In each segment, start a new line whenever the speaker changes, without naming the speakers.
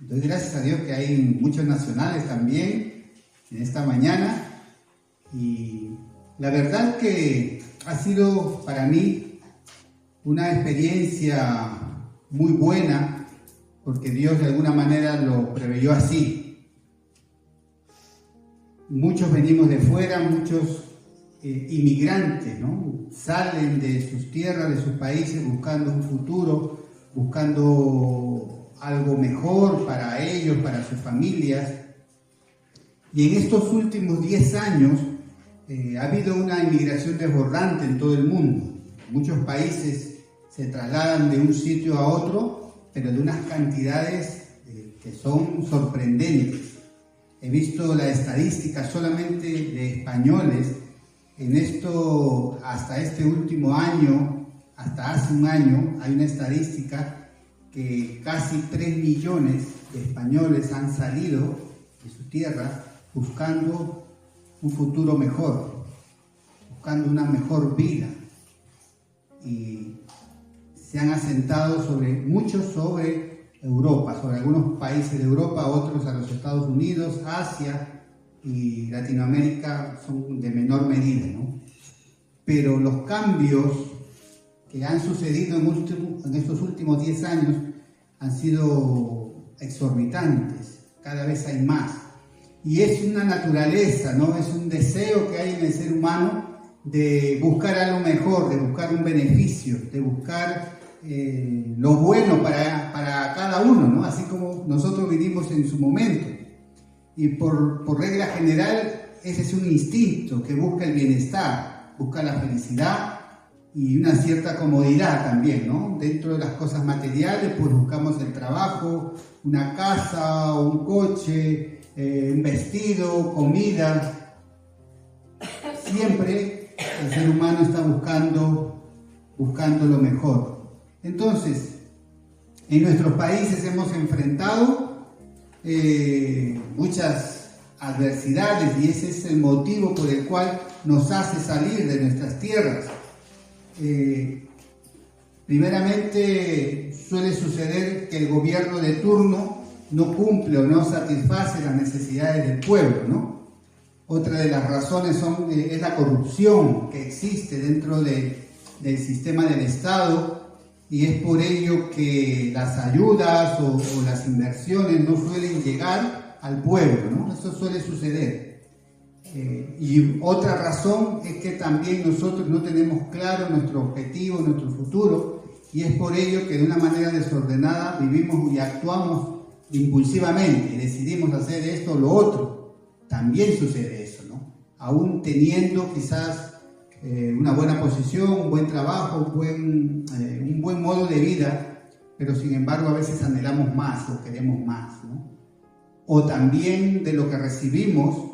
Doy gracias a Dios que hay muchos nacionales también en esta mañana, y la verdad que ha sido para mí una experiencia muy buena, porque Dios de alguna manera lo preveyó así. Muchos venimos de fuera, muchos inmigrantes, ¿no? Salen de sus tierras, de sus países, buscando un futuro, buscando algo mejor para ellos, para sus familias. Y en estos últimos 10 años ha habido una inmigración desbordante en todo el mundo. Muchos países se trasladan de un sitio a otro, pero de unas cantidades que son sorprendentes. He visto la estadística solamente de españoles en esto, hasta este último año, hasta hace un año, hay una estadística que casi 3 millones de españoles han salido de su tierra buscando un futuro mejor, buscando una mejor vida, y se han asentado muchos sobre Europa, sobre algunos países de Europa, otros a los Estados Unidos, Asia y Latinoamérica son de menor medida, ¿no? Pero los cambios que han sucedido en estos últimos 10 años han sido exorbitantes, cada vez hay más. Y es una naturaleza, ¿no? Es un deseo que hay en el ser humano de buscar algo mejor, de buscar un beneficio, de buscar lo bueno para cada uno, ¿no? Así como nosotros vivimos en su momento. Y por regla general, ese es un instinto que busca el bienestar, busca la felicidad y una cierta comodidad también, ¿no? Dentro de las cosas materiales, pues buscamos el trabajo, una casa, un coche, un vestido, comida. Siempre el ser humano está buscando lo mejor. Entonces, en nuestros países hemos enfrentado muchas adversidades, y ese es el motivo por el cual nos hace salir de nuestras tierras. Primeramente, suele suceder que el gobierno de turno no cumple o no satisface las necesidades del pueblo, ¿no? Otra de las razones es la corrupción que existe dentro del sistema del Estado, y es por ello que las ayudas o las inversiones no suelen llegar al pueblo, ¿no? Eso suele suceder. Y otra razón es que también nosotros no tenemos claro nuestro objetivo, nuestro futuro, y es por ello que de una manera desordenada vivimos y actuamos impulsivamente, decidimos hacer esto o lo otro. También sucede eso, ¿no? Aún teniendo quizás una buena posición, un buen trabajo, un buen modo de vida, pero sin embargo a veces anhelamos más o queremos más, ¿no? O también de lo que recibimos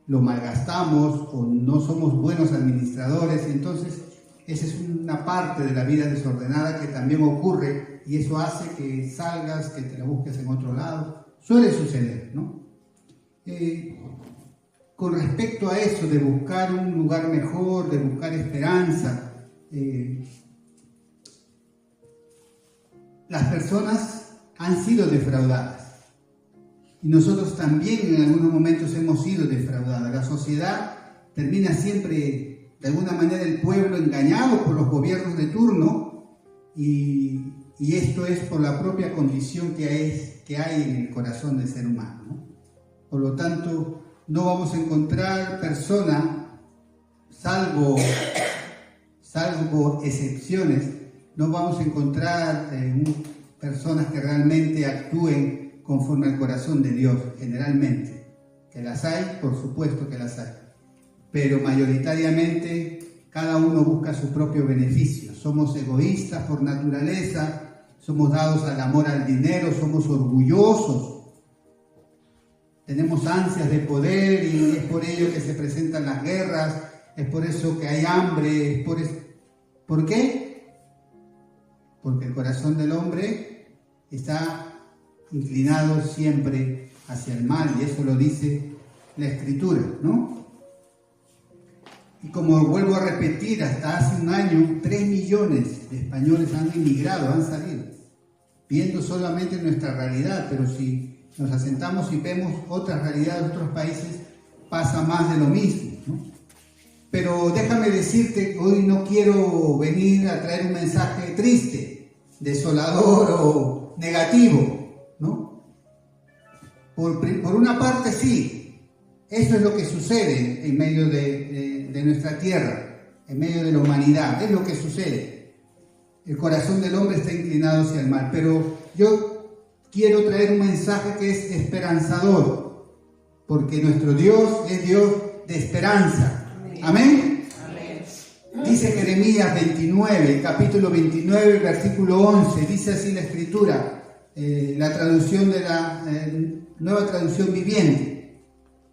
lo malgastamos o no somos buenos administradores. Entonces esa es una parte de la vida desordenada que también ocurre, y eso hace que salgas, que te la busques en otro lado. Suele suceder, ¿no? Con respecto a eso de buscar un lugar mejor, de buscar esperanza, las personas han sido defraudadas. Y nosotros también en algunos momentos hemos sido defraudados. La sociedad termina siempre, de alguna manera, el pueblo engañado por los gobiernos de turno, y esto es por la propia condición que hay en el corazón del ser humano, ¿no? Por lo tanto, no vamos a encontrar persona, salvo excepciones, no vamos a encontrar personas que realmente actúen conforme al corazón de Dios, generalmente. Que las hay, por supuesto que las hay, pero mayoritariamente cada uno busca su propio beneficio. Somos egoístas por naturaleza, somos dados al amor al dinero, somos orgullosos, tenemos ansias de poder, y es por ello que se presentan las guerras, es por eso que hay hambre, ¿por qué? Porque el corazón del hombre está inclinado siempre hacia el mal, y eso lo dice la Escritura, ¿no? Y como vuelvo a repetir, hasta hace un año 3 millones de españoles han emigrado, han salido. viendo solamente nuestra realidad, pero si nos asentamos y vemos otras realidades de otros países, pasa más de lo mismo, ¿no? Pero déjame decirte, hoy no quiero venir a traer un mensaje triste, desolador o negativo, ¿no? Por una parte sí, eso es lo que sucede en medio de nuestra tierra, en medio de la humanidad, es lo que sucede. El corazón del hombre está inclinado hacia el mal, pero yo quiero traer un mensaje que es esperanzador, porque nuestro Dios es Dios de esperanza. Amén. Amén. Dice Jeremías 29, capítulo 29, versículo 11, dice así la Escritura, la traducción de la Nueva Traducción Viviente.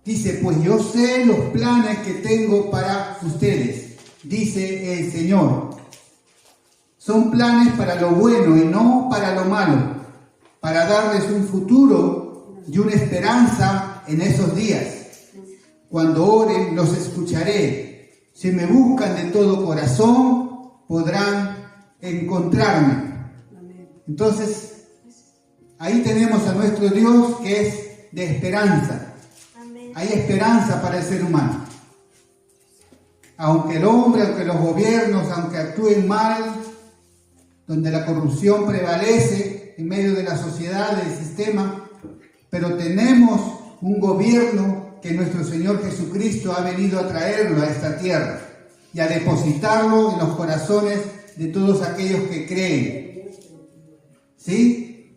Dice, pues yo sé los planes que tengo para ustedes, dice el Señor. Son planes para lo bueno y no para lo malo, para darles un futuro y una esperanza en esos días. Cuando oren, los escucharé. Si me buscan de todo corazón, podrán encontrarme. Entonces, ahí tenemos a nuestro Dios que es de esperanza. Hay esperanza para el ser humano. Aunque el hombre, aunque los gobiernos, aunque actúen mal, donde la corrupción prevalece en medio de la sociedad, del sistema, pero tenemos un gobierno que nuestro Señor Jesucristo ha venido a traerlo a esta tierra y a depositarlo en los corazones de todos aquellos que creen. ¿Sí?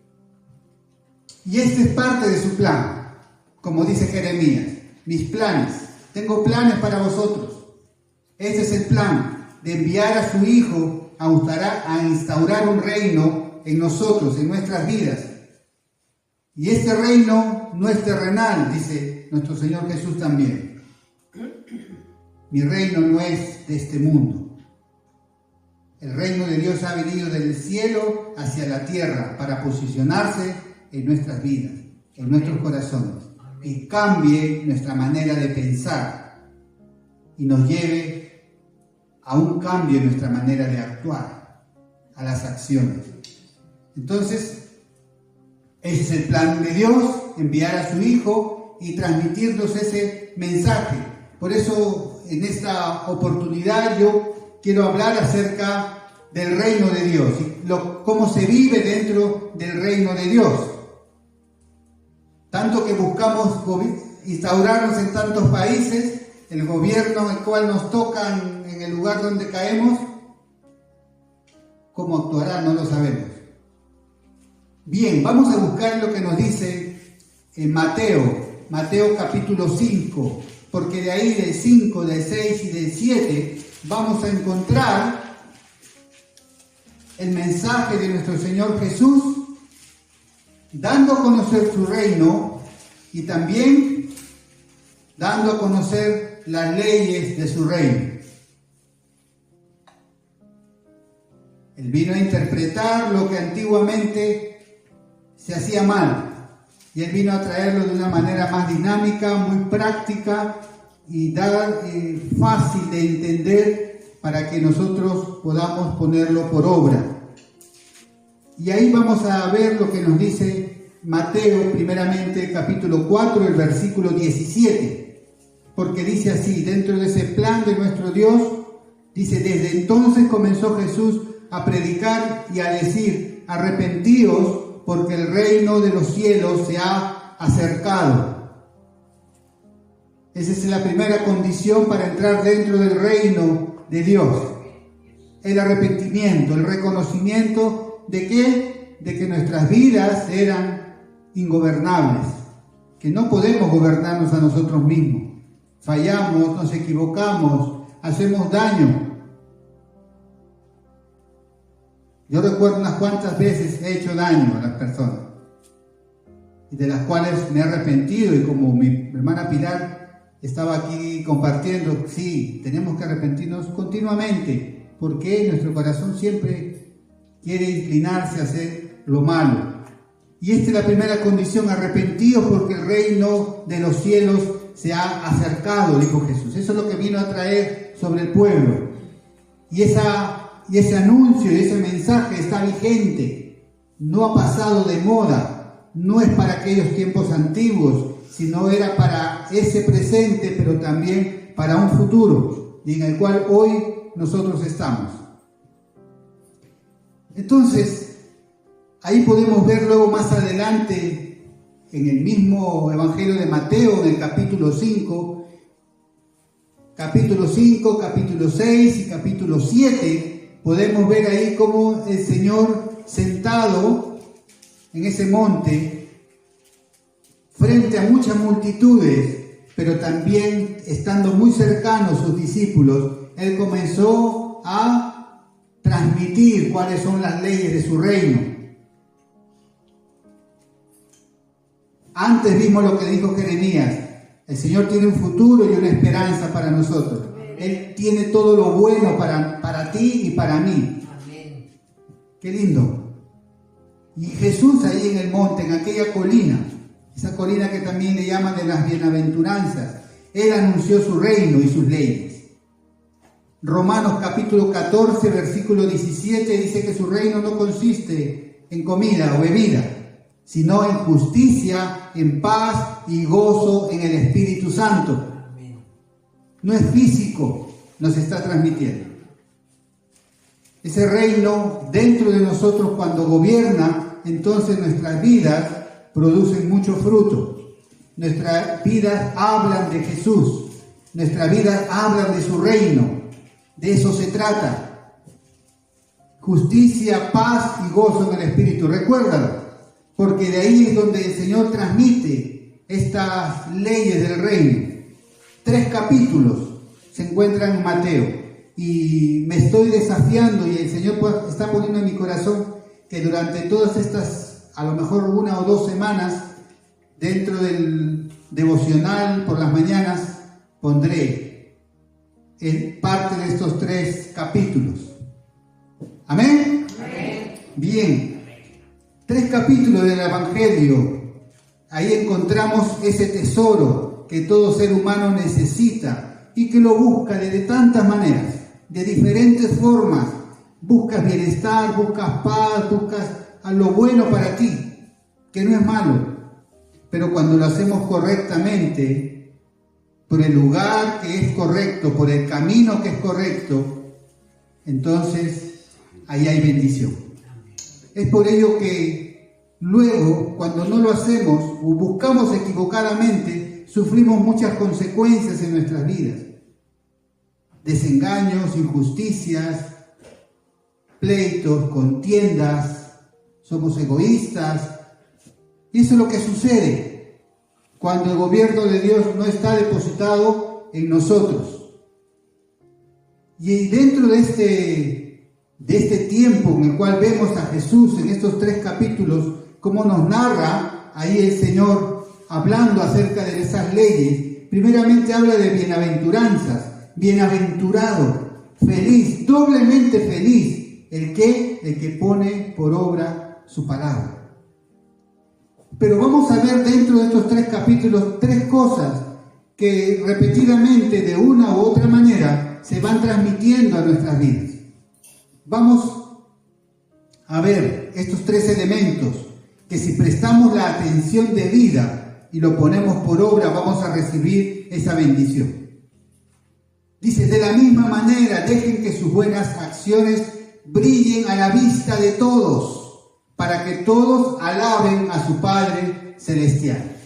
Y este es parte de su plan, como dice Jeremías, mis planes, tengo planes para vosotros. Este es el plan de enviar a su Hijo a instaurar un reino en nosotros, en nuestras vidas. Y este reino no es terrenal, dice nuestro Señor Jesús también. Mi reino no es de este mundo. El reino de Dios ha venido del cielo hacia la tierra para posicionarse en nuestras vidas, en nuestros corazones, y cambie nuestra manera de pensar y nos lleve a un cambio en nuestra manera de actuar, a las acciones. Entonces, ese es el plan de Dios, enviar a su Hijo y transmitirnos ese mensaje. Por eso, en esta oportunidad, yo quiero hablar acerca del reino de Dios y cómo se vive dentro del reino de Dios. Tanto que buscamos instaurarnos en tantos países, el gobierno al cual nos toca en el lugar donde caemos, cómo actuará no lo sabemos. Bien, vamos a buscar lo que nos dice en Mateo capítulo 5, porque de ahí del 5, del 6 y del 7 vamos a encontrar el mensaje de nuestro Señor Jesús, dando a conocer su reino y también dando a conocer las leyes de su reino. Él vino a interpretar lo que antiguamente se hacía mal, y Él vino a traerlo de una manera más dinámica, muy práctica y fácil de entender para que nosotros podamos ponerlo por obra. Y ahí vamos a ver lo que nos dice Mateo, primeramente capítulo 4, el versículo 17, porque dice así, dentro de ese plan de nuestro Dios, dice, desde entonces comenzó Jesús a predicar y a decir, arrepentíos, porque el reino de los cielos se ha acercado. Esa es la primera condición para entrar dentro del reino de Dios. El arrepentimiento, el reconocimiento de ¿qué? De que nuestras vidas eran ingobernables, que no podemos gobernarnos a nosotros mismos. Fallamos, nos equivocamos, hacemos daño. Yo recuerdo unas cuantas veces he hecho daño a las personas, y de las cuales me he arrepentido, y como mi hermana Pilar estaba aquí compartiendo, sí, tenemos que arrepentirnos continuamente, porque nuestro corazón siempre quiere inclinarse a hacer lo malo. Y esta es la primera condición, arrepentidos porque el reino de los cielos se ha acercado, dijo Jesús. Eso es lo que vino a traer sobre el pueblo. Y ese anuncio y ese mensaje está vigente. no ha pasado de moda, no es para aquellos tiempos antiguos, sino era para ese presente, pero también para un futuro, y en el cual hoy nosotros estamos. Entonces, ahí podemos ver luego más adelante, en el mismo Evangelio de Mateo, en el capítulo 5, capítulo 6 y capítulo 7, podemos ver ahí cómo el Señor sentado en ese monte, frente a muchas multitudes, pero también estando muy cercanos sus discípulos, Él comenzó a transmitir cuáles son las leyes de su reino. Antes vimos lo que dijo Jeremías: el Señor tiene un futuro y una esperanza para nosotros. Él tiene todo lo bueno para ti y para mí. Amén. Qué lindo. Y Jesús ahí en el monte, en aquella colina, esa colina que también le llaman de las bienaventuranzas, Él anunció su reino y sus leyes. Romanos capítulo 14, versículo 17 dice que su reino no consiste en comida o bebida, sino en justicia, en paz y gozo en el Espíritu Santo. No es físico, nos está transmitiendo. Ese reino dentro de nosotros, cuando gobierna, entonces nuestras vidas producen mucho fruto. Nuestras vidas hablan de Jesús, nuestras vidas hablan de su reino. De eso se trata. Justicia, paz y gozo en el Espíritu. Recuérdalo, porque de ahí es donde el Señor transmite estas leyes del reino. 3 capítulos se encuentran en Mateo, y me estoy desafiando, y el Señor está poniendo en mi corazón que durante todas estas, a lo mejor 1 o 2 semanas, dentro del devocional por las mañanas, pondré parte de estos 3 capítulos. ¿Amén? Amén. Bien. 3 capítulos del Evangelio. Ahí encontramos ese tesoro que todo ser humano necesita y que lo busca de tantas maneras, de diferentes formas. Buscas bienestar, buscas paz, buscas a lo bueno para ti, que no es malo. Pero cuando lo hacemos correctamente, por el lugar que es correcto, por el camino que es correcto, entonces ahí hay bendición. Es por ello que luego, cuando no lo hacemos o buscamos equivocadamente, sufrimos muchas consecuencias en nuestras vidas. Desengaños, injusticias, pleitos, contiendas, somos egoístas. Y eso es lo que sucede cuando el gobierno de Dios no está depositado en nosotros. Y dentro de este tiempo en el cual vemos a Jesús en estos 3 capítulos, cómo nos narra ahí el Señor hablando acerca de esas leyes, primeramente habla de bienaventuranzas. Bienaventurado, feliz, doblemente feliz, el que pone por obra su palabra. Pero vamos a ver dentro de estos 3 capítulos 3 cosas que repetidamente, de una u otra manera, se van transmitiendo a nuestras vidas. Vamos a ver estos 3 elementos que, si prestamos la atención debida y lo ponemos por obra, vamos a recibir esa bendición. Dice: de la misma manera, dejen que sus buenas acciones brillen a la vista de todos, para que todos alaben a su Padre Celestial.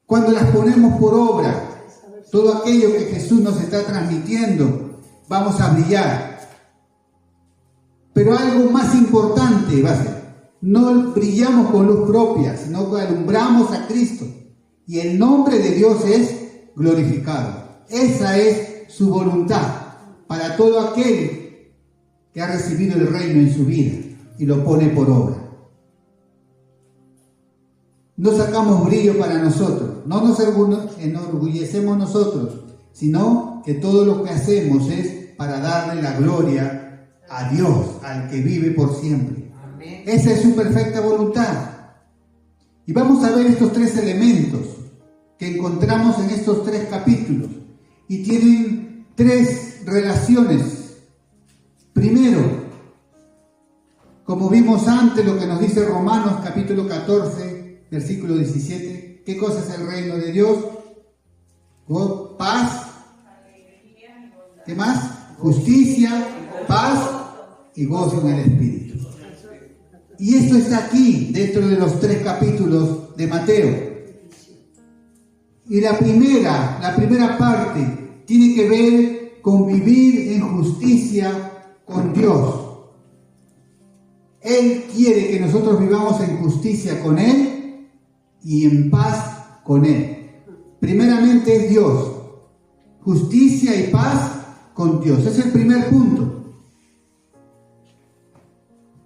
Cuando las ponemos por obra, todo aquello que Jesús nos está transmitiendo, vamos a brillar. Pero algo más importante va a ser: no brillamos con luz propia, sino que alumbramos a Cristo, y el nombre de Dios es glorificado. Esa es su voluntad para todo aquel que ha recibido el reino en su vida y lo pone por obra. No sacamos brillo para nosotros, no nos enorgullecemos nosotros, sino que todo lo que hacemos es para darle la gloria a Dios, al que vive por siempre. Amén. Esa es su perfecta voluntad. Y vamos a ver estos 3 elementos que encontramos en estos 3 capítulos, y tienen 3 relaciones. Primero, Como vimos antes, lo que nos dice Romanos capítulo 14, versículo 17, ¿qué cosa es el reino de Dios? Paz, ¿qué más? Justicia, paz y gozo en el Espíritu. Y esto está aquí, dentro de los 3 capítulos de Mateo. Y la primera parte tiene que ver con vivir en justicia con Dios. Él quiere que nosotros vivamos en justicia con Él y en paz con Él. Primeramente es Dios. Justicia y paz con Dios. Ese es el primer punto.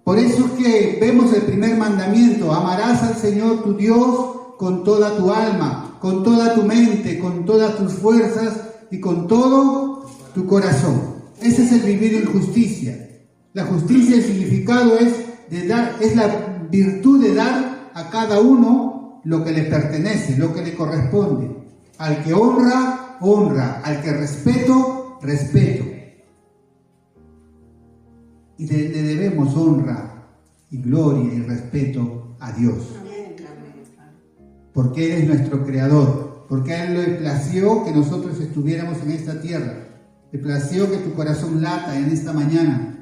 Por eso es que vemos el primer mandamiento. Amarás al Señor tu Dios con toda tu alma, con toda tu mente, con todas tus fuerzas y con todo tu corazón. Ese es el vivir en justicia. La justicia, el significado es la virtud de dar a cada uno lo que le pertenece, lo que le corresponde. Al que honra, honra. Al que respeto, respeto. Y le debemos honra y gloria y respeto a Dios. Porque Él es nuestro Creador. Porque a Él le plació que nosotros estuviéramos en esta tierra. Le plació que tu corazón lata en esta mañana.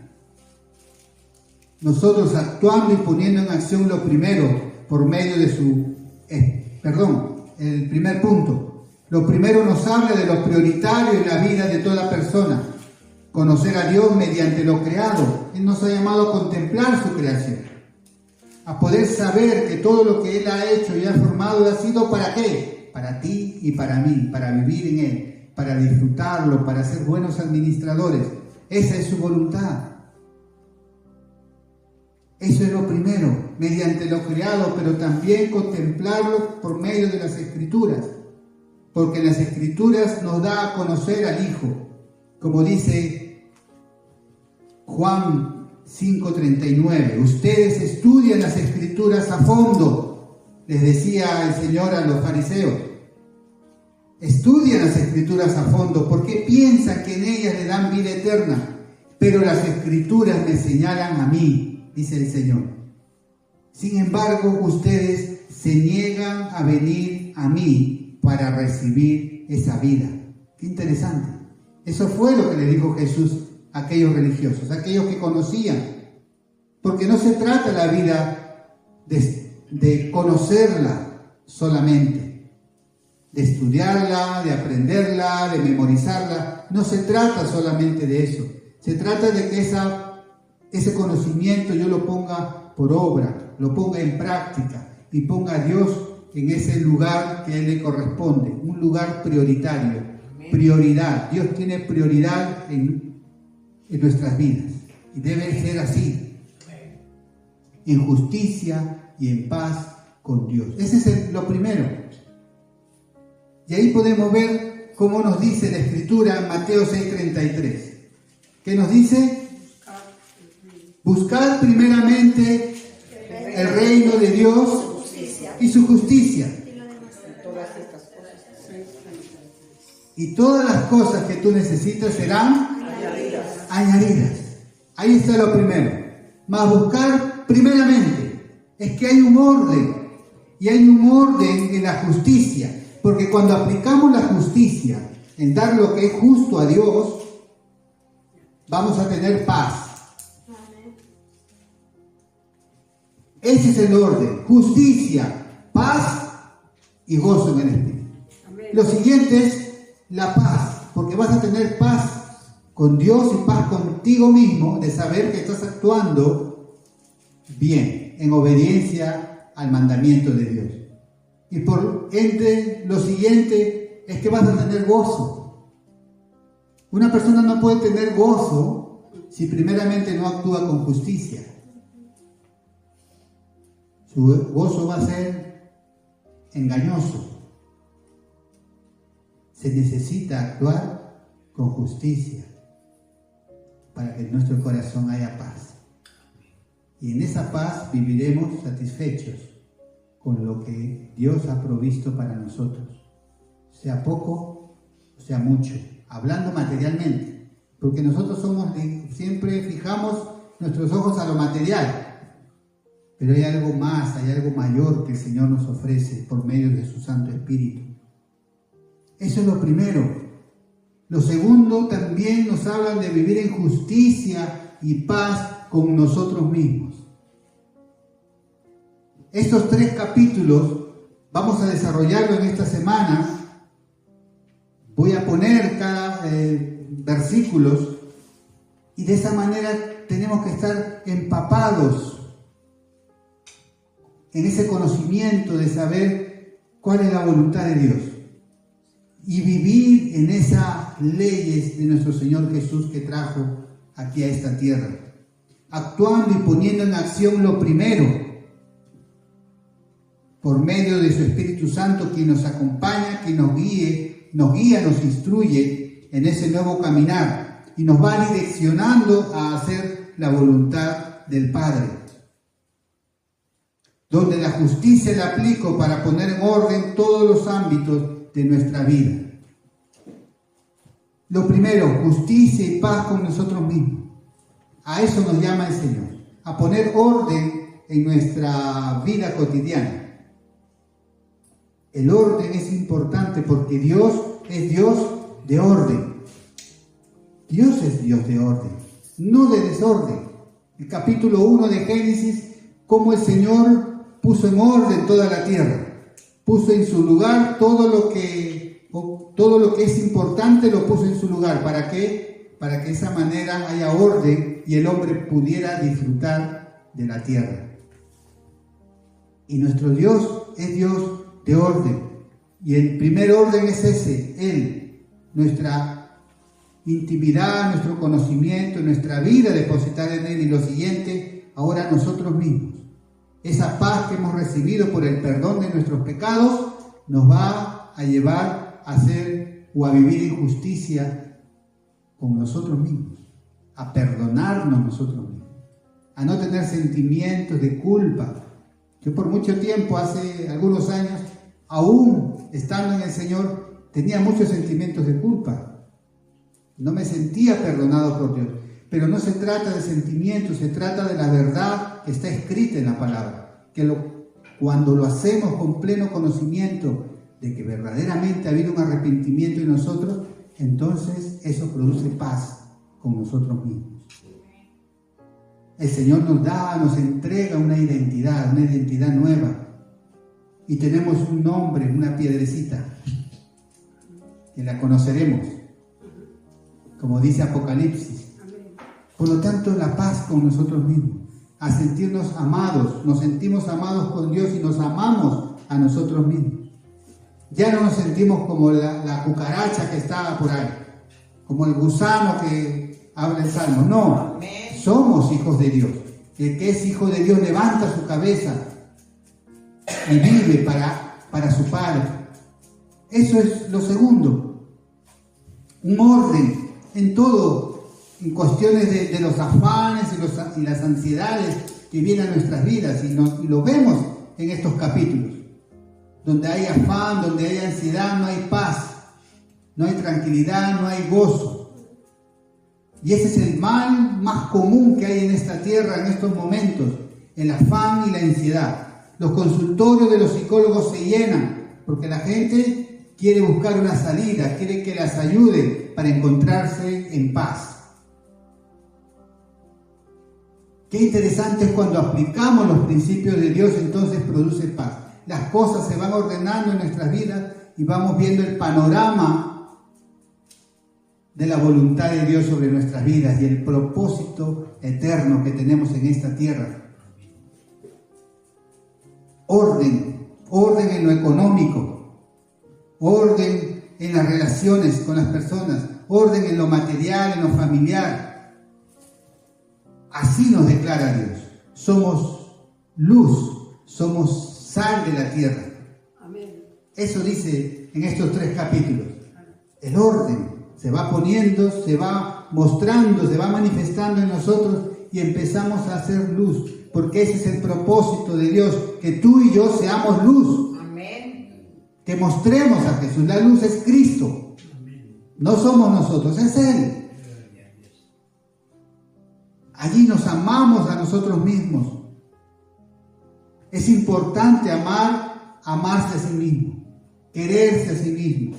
Nosotros actuando y poniendo en acción lo primero por medio de el primer punto. Lo primero nos habla de lo prioritario en la vida de toda persona. Conocer a Dios mediante lo creado. Él nos ha llamado a contemplar su creación. A poder saber que todo lo que Él ha hecho y ha formado ha sido ¿para qué? Para ti y para mí, para vivir en Él, para disfrutarlo, para ser buenos administradores. Esa es su voluntad. Eso es lo primero, mediante lo creado, pero también contemplarlo por medio de las Escrituras, porque las Escrituras nos da a conocer al Hijo, como dice Juan 5:39. Ustedes estudian las Escrituras a fondo, les decía el Señor a los fariseos. Estudian las Escrituras a fondo, porque piensan que en ellas le dan vida eterna, pero las Escrituras me señalan a mí, dice el Señor. Sin embargo, ustedes se niegan a venir a mí para recibir esa vida. Qué interesante. Eso fue lo que le dijo Jesús a aquellos religiosos, a aquellos que conocían. Porque no se trata la vida de conocerla solamente, de estudiarla, de aprenderla, de memorizarla. No se trata solamente de eso. Se trata de que ese conocimiento yo lo ponga por obra, lo ponga en práctica y ponga a Dios en ese lugar que a Él le corresponde, un lugar prioritario. Amén. Prioridad. Dios tiene prioridad en nuestras vidas y debe ser así. En justicia y en paz con Dios. Ese es lo primero. Y ahí podemos ver cómo nos dice la Escritura en Mateo 6:33. ¿Qué nos dice? Buscad primeramente el reino de Dios y su justicia. Y todas las cosas que tú necesitas serán añadidas. Ahí está lo primero. Mas buscar primeramente. Es que hay un orden. Y hay un orden en la justicia. Porque cuando aplicamos la justicia en dar lo que es justo a Dios, vamos a tener paz. Ese es el orden. Justicia, paz y gozo en el Espíritu. Amén. Lo siguiente es la paz, porque vas a tener paz con Dios y paz contigo mismo de saber que estás actuando bien, en obediencia al mandamiento de Dios. Y por ende, lo siguiente es que vas a tener gozo. Una persona no puede tener gozo si primeramente no actúa con justicia. Su gozo va a ser engañoso. Se necesita actuar con justicia para que en nuestro corazón haya paz. Y en esa paz viviremos satisfechos con lo que Dios ha provisto para nosotros, sea poco o sea mucho, hablando materialmente, porque nosotros siempre fijamos nuestros ojos a lo material. Pero hay algo más, hay algo mayor que el Señor nos ofrece por medio de su Santo Espíritu. Eso es lo primero. Lo segundo, también nos hablan de vivir en justicia y paz con nosotros mismos. Estos 3 capítulos vamos a desarrollarlo en esta semana. Voy a poner cada versículos y de esa manera tenemos que estar empapados en ese conocimiento de saber cuál es la voluntad de Dios y vivir en esas leyes de nuestro Señor Jesús que trajo aquí a esta tierra, actuando y poniendo en acción lo primero, por medio de su Espíritu Santo, quien nos acompaña, quien nos guía, nos instruye en ese nuevo caminar y nos va direccionando a hacer la voluntad del Padre. Donde la justicia la aplico para poner en orden todos los ámbitos de nuestra vida. Lo primero, justicia y paz con nosotros mismos. A eso nos llama el Señor, a poner orden en nuestra vida cotidiana. El orden es importante porque Dios es Dios de orden. Dios es Dios de orden, no de desorden. El capítulo 1 de Génesis, cómo el Señor puso en orden toda la tierra, puso en su lugar todo lo que es importante, lo puso en su lugar. ¿Para qué? Para que de esa manera haya orden y el hombre pudiera disfrutar de la tierra. Y nuestro Dios es Dios de orden. Y el primer orden es ese, Él, nuestra intimidad, nuestro conocimiento, nuestra vida, depositar en Él. Y lo siguiente, ahora nosotros mismos. Esa paz que hemos recibido por el perdón de nuestros pecados nos va a llevar a hacer o a vivir en justicia con nosotros mismos, a perdonarnos nosotros mismos, a no tener sentimientos de culpa. Yo por mucho tiempo, hace algunos años, aún estando en el Señor, tenía muchos sentimientos de culpa. No me sentía perdonado por Dios. Pero no se trata de sentimientos, se trata de la verdad que está escrita en la palabra. Cuando lo hacemos con pleno conocimiento de que verdaderamente ha habido un arrepentimiento en nosotros, entonces eso produce paz con nosotros mismos. El Señor nos entrega una identidad nueva. Y tenemos un nombre, una piedrecita, que la conoceremos, como dice Apocalipsis. Por lo tanto, la paz con nosotros mismos, a sentirnos amados, nos sentimos amados con Dios y nos amamos a nosotros mismos. Ya no nos sentimos como la cucaracha que está por ahí, como el gusano que habla el Salmo. No, somos hijos de Dios. El que es hijo de Dios levanta su cabeza y vive para su Padre. Eso es lo segundo. Un orden en todo. En cuestiones de los afanes y las ansiedades que vienen a nuestras vidas, y lo vemos en estos capítulos. Donde hay afán, donde hay ansiedad, no hay paz, no hay tranquilidad, no hay gozo. Y ese es el mal más común que hay en esta tierra en estos momentos, el afán y la ansiedad. Los consultorios de los psicólogos se llenan porque la gente quiere buscar una salida, quiere que las ayude para encontrarse en paz. Qué interesante es cuando aplicamos los principios de Dios, entonces produce paz. Las cosas se van ordenando en nuestras vidas y vamos viendo el panorama de la voluntad de Dios sobre nuestras vidas y el propósito eterno que tenemos en esta tierra. Orden en lo económico, orden en las relaciones con las personas, orden en lo material, en lo familiar. Así nos declara Dios. Somos luz, somos sal de la tierra. Amén. Eso dice en estos 3 capítulos. El orden se va poniendo, se va mostrando, se va manifestando en nosotros y empezamos a hacer luz. Porque ese es el propósito de Dios, que tú y yo seamos luz. Amén. Que mostremos a Jesús. La luz es Cristo. Amén. No somos nosotros, es Él. Allí nos amamos a nosotros mismos. Es importante amarse a sí mismo, quererse a sí mismo.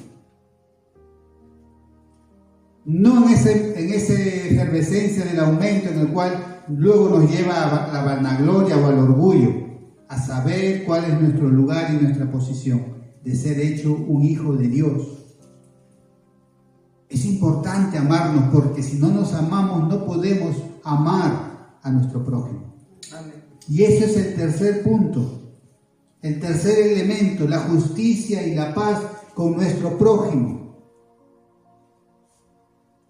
No en esa efervescencia del aumento en el cual luego nos lleva a la vanagloria o al orgullo, a saber cuál es nuestro lugar y nuestra posición de ser hecho un hijo de Dios. Es importante amarnos, porque si no nos amamos no podemos amar a nuestro prójimo. Amén. Y ese es el tercer punto, el tercer elemento, la justicia y la paz con nuestro prójimo.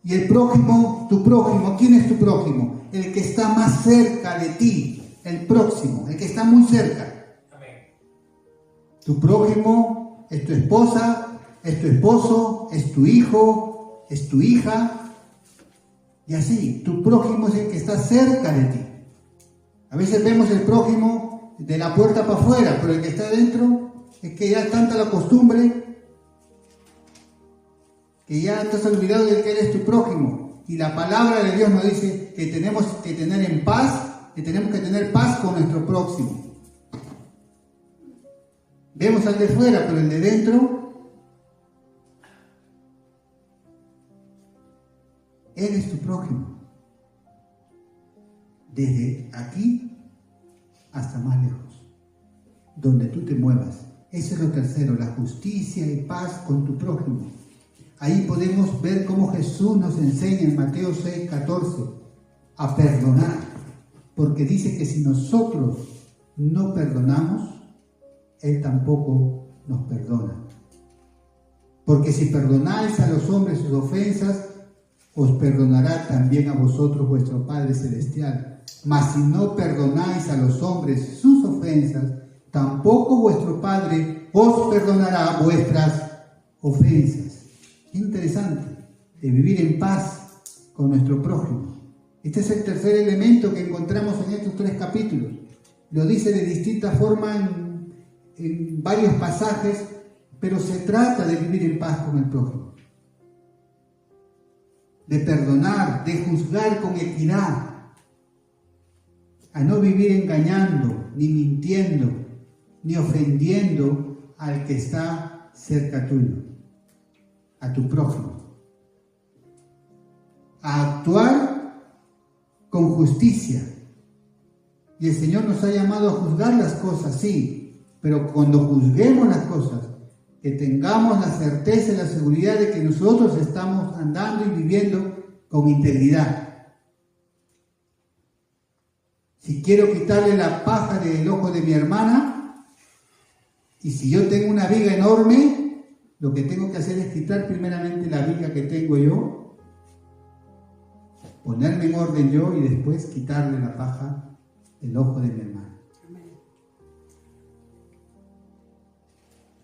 Y el prójimo, tu prójimo, ¿quién es tu prójimo? El que está más cerca de ti, el próximo, el que está muy cerca. Amén. Tu prójimo es tu esposa, es tu esposo, es tu hijo, es tu hija. Y así, tu prójimo es el que está cerca de ti. A veces vemos el prójimo de la puerta para afuera, pero el que está adentro es que ya es tanta la costumbre que ya te has olvidado de que eres tu prójimo. Y la palabra de Dios nos dice que tenemos que tener en paz, que tenemos que tener paz con nuestro próximo. Vemos al de fuera, pero el de dentro, eres tu prójimo. Desde aquí hasta más lejos, donde tú te muevas. Eso es lo tercero, la justicia y paz con tu prójimo. Ahí podemos ver cómo Jesús nos enseña en Mateo 6:14 a perdonar, porque dice que si nosotros no perdonamos, Él tampoco nos perdona. Porque si perdonáis a los hombres sus ofensas, os perdonará también a vosotros vuestro Padre Celestial. Mas si no perdonáis a los hombres sus ofensas, tampoco vuestro Padre os perdonará vuestras ofensas. Interesante, de vivir en paz con nuestro prójimo. Este es el tercer elemento que encontramos en estos 3 capítulos. Lo dice de distinta forma en varios pasajes, pero se trata de vivir en paz con el prójimo. De perdonar, de juzgar con equidad, a no vivir engañando, ni mintiendo, ni ofendiendo al que está cerca tuyo, a tu prójimo. A actuar con justicia. Y el Señor nos ha llamado a juzgar las cosas, sí, pero cuando juzguemos las cosas, que tengamos la certeza y la seguridad de que nosotros estamos andando y viviendo con integridad. Si quiero quitarle la paja del ojo de mi hermana, y si yo tengo una viga enorme, lo que tengo que hacer es quitar primeramente la viga que tengo yo, ponerme en orden yo y después quitarle la paja del ojo de mi hermano.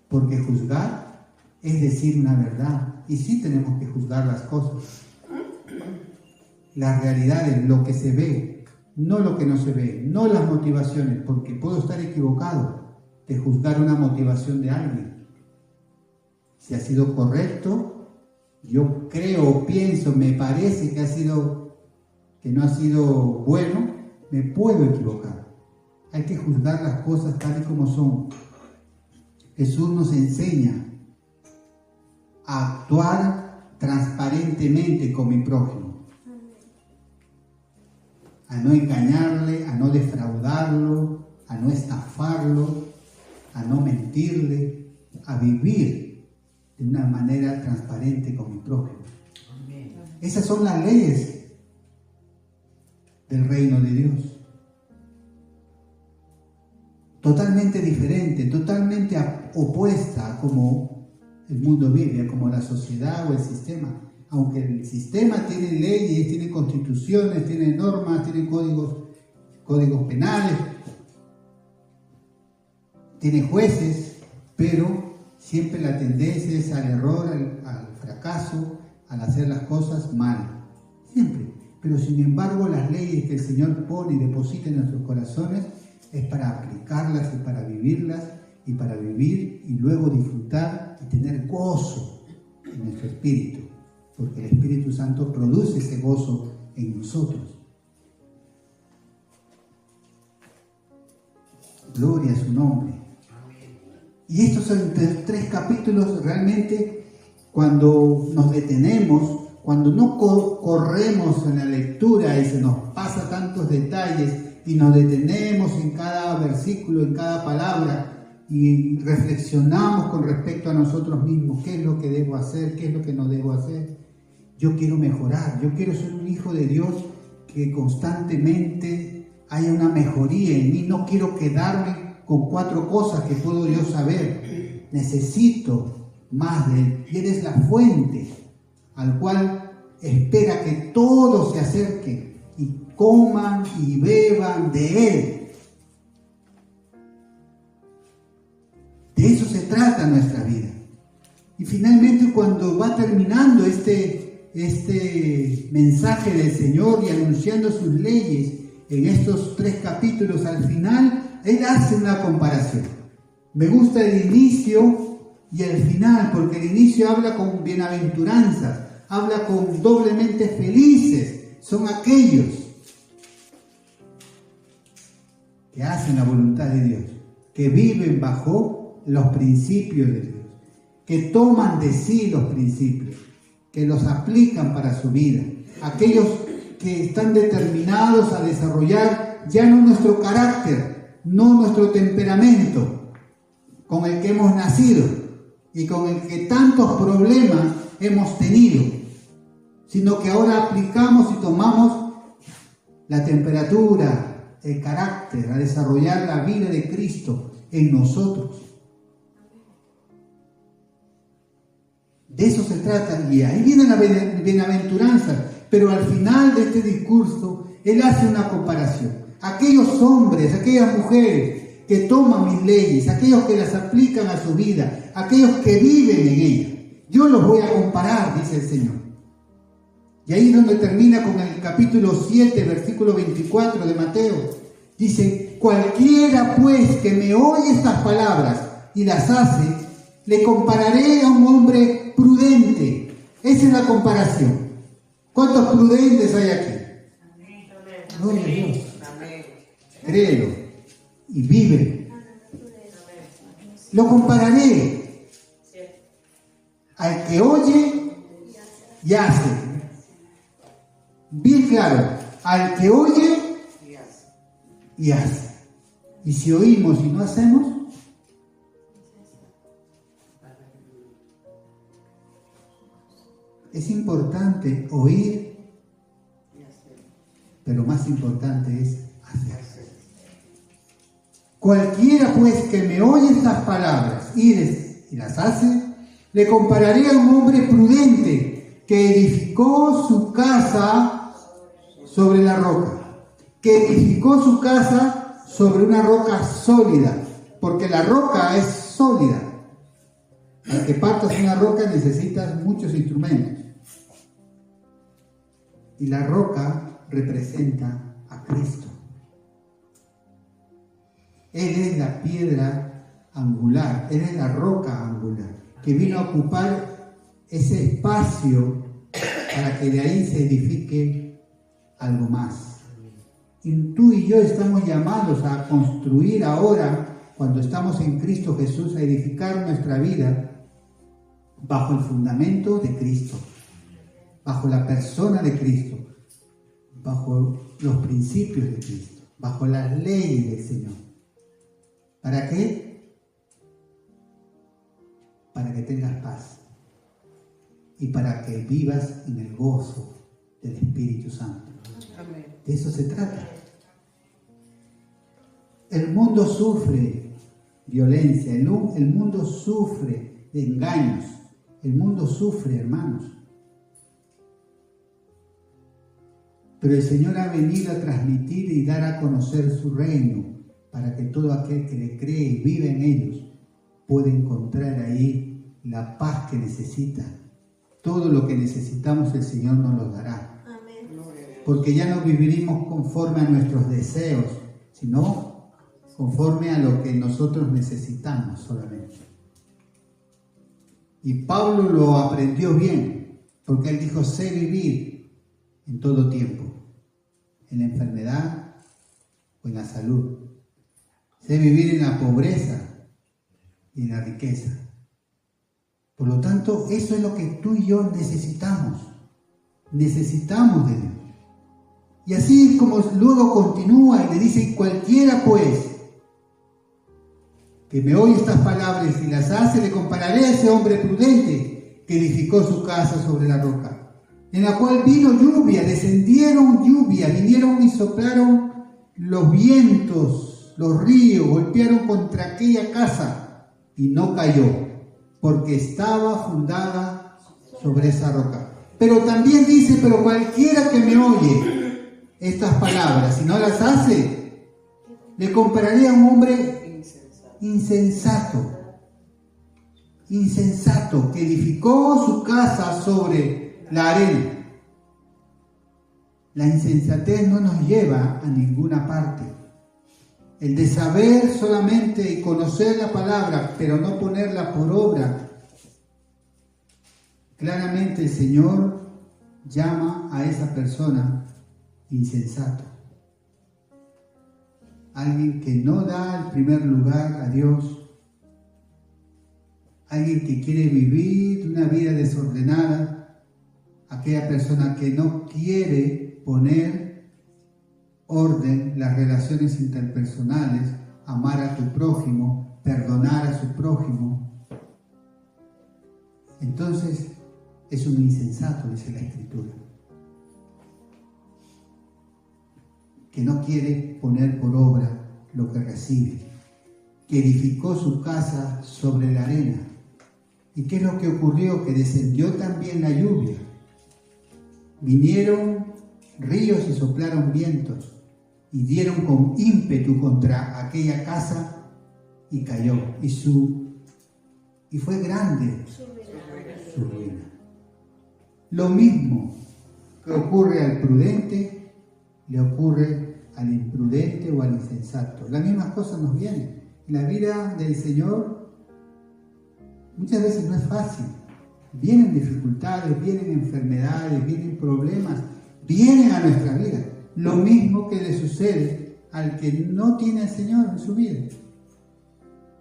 Porque juzgar es decir una verdad, y sí tenemos que juzgar las cosas, las realidades, lo que se ve, no lo que no se ve, no las motivaciones, porque puedo estar equivocado de juzgar una motivación de alguien. Si ha sido correcto, yo creo o pienso, me parece que no ha sido bueno, me puedo equivocar. Hay que juzgar las cosas tal y como son. Jesús nos enseña a actuar transparentemente con mi prójimo, a no engañarle, a no defraudarlo, a no estafarlo, a no mentirle, a vivir de una manera transparente con mi prójimo. Amén. Esas son las leyes del reino de Dios. Totalmente diferente, totalmente opuesta a como el mundo vive, a como la sociedad o el sistema. Aunque el sistema tiene leyes, tiene constituciones, tiene normas, tiene códigos penales, tiene jueces, pero siempre la tendencia es al error, al fracaso, al hacer las cosas mal. Siempre. Pero sin embargo, las leyes que el Señor pone y deposita en nuestros corazones es para aplicarlas y para vivirlas y para vivir y luego disfrutar y tener gozo en nuestro espíritu. Porque el Espíritu Santo produce ese gozo en nosotros. Gloria a su nombre. Y estos son 3 capítulos realmente, cuando nos detenemos, cuando no corremos en la lectura y se nos pasa tantos detalles y nos detenemos en cada versículo, en cada palabra y reflexionamos con respecto a nosotros mismos, qué es lo que debo hacer, qué es lo que no debo hacer. Yo quiero mejorar, yo quiero ser un hijo de Dios que constantemente haya una mejoría en mí. No quiero quedarme con 4 cosas que puedo yo saber. Necesito más de Él. Y Él es la fuente al cual espera que todos se acerquen y coman y beban de Él. De eso se trata nuestra vida. Y finalmente, cuando va terminando este mensaje del Señor y anunciando sus leyes en estos 3 capítulos, al final Él hace una comparación. Me gusta el inicio y el final, porque el inicio habla con bienaventuranzas, habla con doblemente felices. Son aquellos que hacen la voluntad de Dios, que viven bajo los principios de Dios, que toman de sí los principios, que los aplican para su vida. Aquellos que están determinados a desarrollar ya no nuestro carácter, no nuestro temperamento con el que hemos nacido y con el que tantos problemas hemos tenido, sino que ahora aplicamos y tomamos la temperatura, el carácter, a desarrollar la vida de Cristo en nosotros. De eso se trata, y ahí viene la bienaventuranza, pero al final de este discurso, Él hace una comparación. Aquellos hombres, aquellas mujeres que toman mis leyes, aquellos que las aplican a su vida, aquellos que viven en ella, yo los voy a comparar, dice el Señor. Y ahí es donde termina con el capítulo 7, versículo 24 de Mateo. Dice: cualquiera pues que me oye estas palabras y las hace, le compararé a un hombre prudente. Esa es la comparación. ¿Cuántos prudentes hay aquí? Gloria a Dios. Créelo y vive. Lo compararé al que oye y hace. Bien claro, al que oye y hace. Y si oímos y no hacemos, es importante oír, pero más importante es hacer. Cualquiera pues que me oye estas palabras y las hace, le compararé a un hombre prudente que edificó su casa sobre la roca. Que edificó su casa sobre una roca sólida, porque la roca es sólida. Para que partas una roca necesitas muchos instrumentos. Y la roca representa a Cristo. Él es la piedra angular, Él es la roca angular, que vino a ocupar ese espacio para que de ahí se edifique algo más. Y tú y yo estamos llamados a construir ahora, cuando estamos en Cristo Jesús, a edificar nuestra vida bajo el fundamento de Cristo, bajo la persona de Cristo, bajo los principios de Cristo, bajo las leyes del Señor. ¿Para qué? Para que tengas paz y para que vivas en el gozo del Espíritu Santo. Amén. De eso se trata. El mundo sufre violencia, el mundo sufre de engaños, el mundo sufre, hermanos. Pero el Señor ha venido a transmitir y dar a conocer su reino, para que todo aquel que le cree y vive en ellos pueda encontrar ahí la paz que necesita. Todo lo que necesitamos el Señor nos lo dará. Amén. Porque ya no viviremos conforme a nuestros deseos, sino conforme a lo que nosotros necesitamos solamente. Y Pablo lo aprendió bien, porque él dijo: sé vivir en todo tiempo, en la enfermedad o en la salud. Sé sé vivir en la pobreza y en la riqueza. Por lo tanto, eso es lo que tú y yo necesitamos. Necesitamos de Dios. Y así como luego continúa y le dice, cualquiera pues que me oye estas palabras y las hace, le compararé a ese hombre prudente que edificó su casa sobre la roca, en la cual vino lluvia, descendieron lluvia, vinieron y soplaron los vientos, los ríos, golpearon contra aquella casa y no cayó, porque estaba fundada sobre esa roca. Pero también dice, pero cualquiera que me oye estas palabras y no las hace, le compararé a un hombre insensato, que edificó su casa sobre la arena. La insensatez no nos lleva a ninguna parte. El de saber solamente y conocer la palabra, pero no ponerla por obra. Claramente el Señor llama a esa persona insensato. Alguien que no da el primer lugar a Dios. Alguien que quiere vivir una vida desordenada. Aquella persona que no quiere poner orden en las relaciones interpersonales, amar a tu prójimo, perdonar a su prójimo. Entonces es un insensato, dice la Escritura, que no quiere poner por obra lo que recibe, que edificó su casa sobre la arena. ¿Y qué es lo que ocurrió? Que descendió también la lluvia. Vinieron ríos y soplaron vientos y dieron con ímpetu contra aquella casa y cayó. Y fue grande su ruina. Lo mismo que ocurre al prudente, le ocurre al imprudente o al insensato. Las mismas cosas nos vienen. La vida del Señor muchas veces no es fácil. Vienen dificultades, vienen enfermedades, vienen problemas, vienen a nuestra vida. Lo mismo que le sucede al que no tiene al Señor en su vida.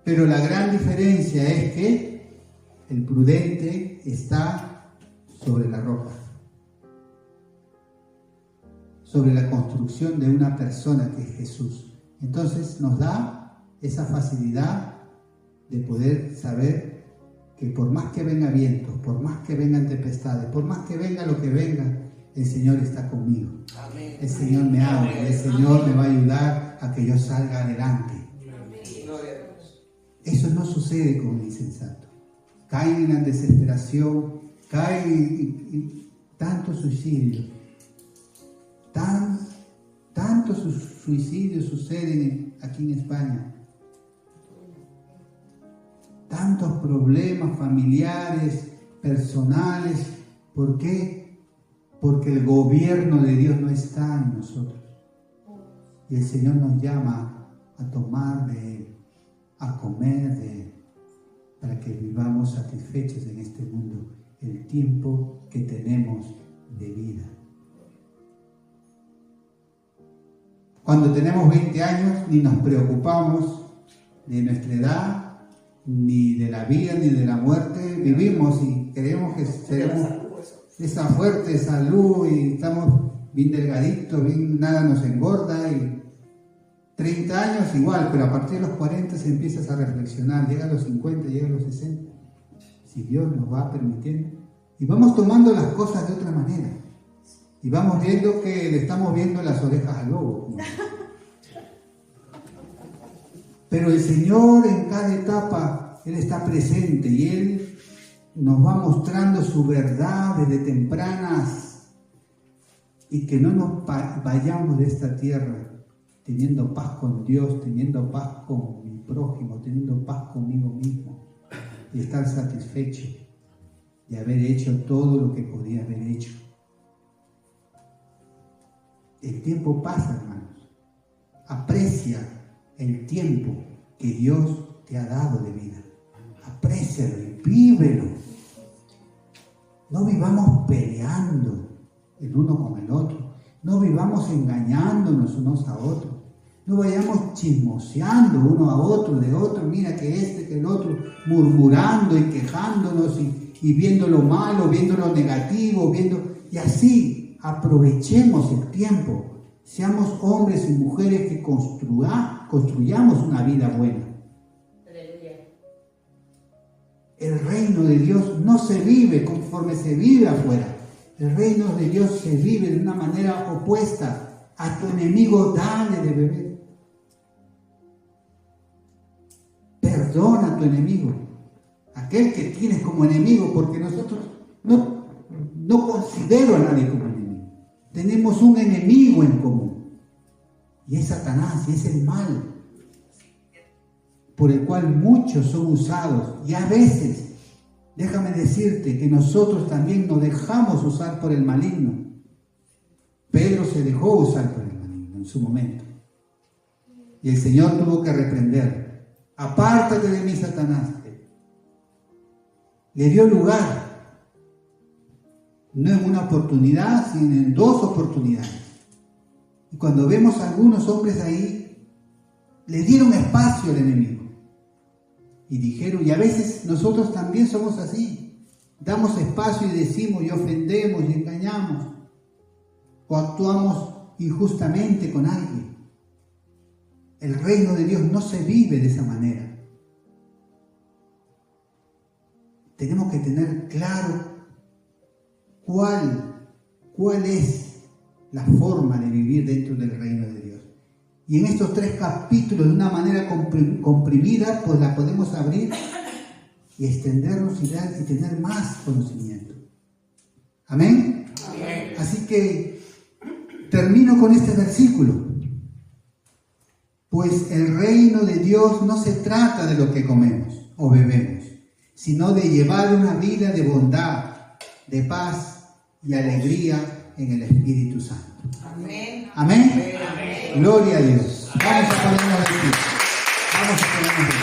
Pero la gran diferencia es que el prudente está sobre la roca, sobre la construcción de una persona que es Jesús. Entonces nos da esa facilidad de poder saber que por más que venga vientos, por más que vengan tempestades, por más que venga lo que venga, el Señor está conmigo. Amén. El Señor me ama, el Señor me va a ayudar a que yo salga adelante. Eso no sucede con el insensato. Caen en la desesperación, caen en tanto suicidio. Tantos suicidios suceden aquí en España. Tantos problemas familiares, personales. ¿Por qué? Porque el gobierno de Dios no está en nosotros. Y el Señor nos llama a tomar de Él, a comer de Él, para que vivamos satisfechos en este mundo el tiempo que tenemos de vida. Cuando tenemos 20 años ni nos preocupamos de nuestra edad, ni de la vida, ni de la muerte. Vivimos y creemos que seremos esa fuerte salud y estamos bien delgaditos, bien, nada nos engorda. Y 30 años igual, pero a partir de los 40 se empiezas a reflexionar, llega a los 50, llega a los 60, si Dios nos va permitiendo. Y vamos tomando las cosas de otra manera. Y vamos viendo que le estamos viendo las orejas al lobo. Pero el Señor en cada etapa, Él está presente y Él nos va mostrando su verdad desde tempranas, y que no nos vayamos de esta tierra teniendo paz con Dios, teniendo paz con mi prójimo, teniendo paz conmigo mismo, y estar satisfecho de haber hecho todo lo que podía haber hecho. El tiempo pasa, hermanos. Aprecia el tiempo que Dios te ha dado de vida. Aprécialo y vívelo. No vivamos peleando el uno con el otro. No vivamos engañándonos unos a otros. No vayamos chismoseando uno a otro, de otro, mira que que el otro, murmurando y quejándonos y viendo lo malo, viendo lo negativo, y así aprovechemos el tiempo. Seamos hombres y mujeres que construyamos una vida buena.
Aleluya.
El reino de Dios no se vive conforme se vive afuera. El reino de Dios se vive de una manera opuesta. A tu enemigo dale de beber. Perdona a tu enemigo. Aquel que tienes como enemigo, porque nosotros no considero a nadie como enemigo. Tenemos un enemigo en común. Y es Satanás, y es el mal. Por el cual muchos son usados. Y a veces, déjame decirte que nosotros también nos dejamos usar por el maligno. Pedro se dejó usar por el maligno en su momento. Y el Señor tuvo que reprender. Apártate de mí, Satanás. Le dio lugar. No en una oportunidad, sino en 2 oportunidades. Y cuando vemos a algunos hombres ahí, le dieron espacio al enemigo. Y dijeron, y a veces nosotros también somos así. Damos espacio y decimos, y ofendemos, y engañamos. O actuamos injustamente con alguien. El reino de Dios no se vive de esa manera. Tenemos que tener claro cuál es la forma de vivir dentro del reino de Dios. Y en estos 3 capítulos, de una manera comprimida, pues la podemos abrir y extendernos y tener más conocimiento. ¿Amén? Amén. Así que termino con este versículo. Pues el reino de Dios no se trata de lo que comemos o bebemos, sino de llevar una vida de bondad, de paz y alegría en el Espíritu Santo.
Amén.
Amén.
Amén.
Gloria a Dios. Vamos a ponernos de pie. Vamos a ponernos de pie.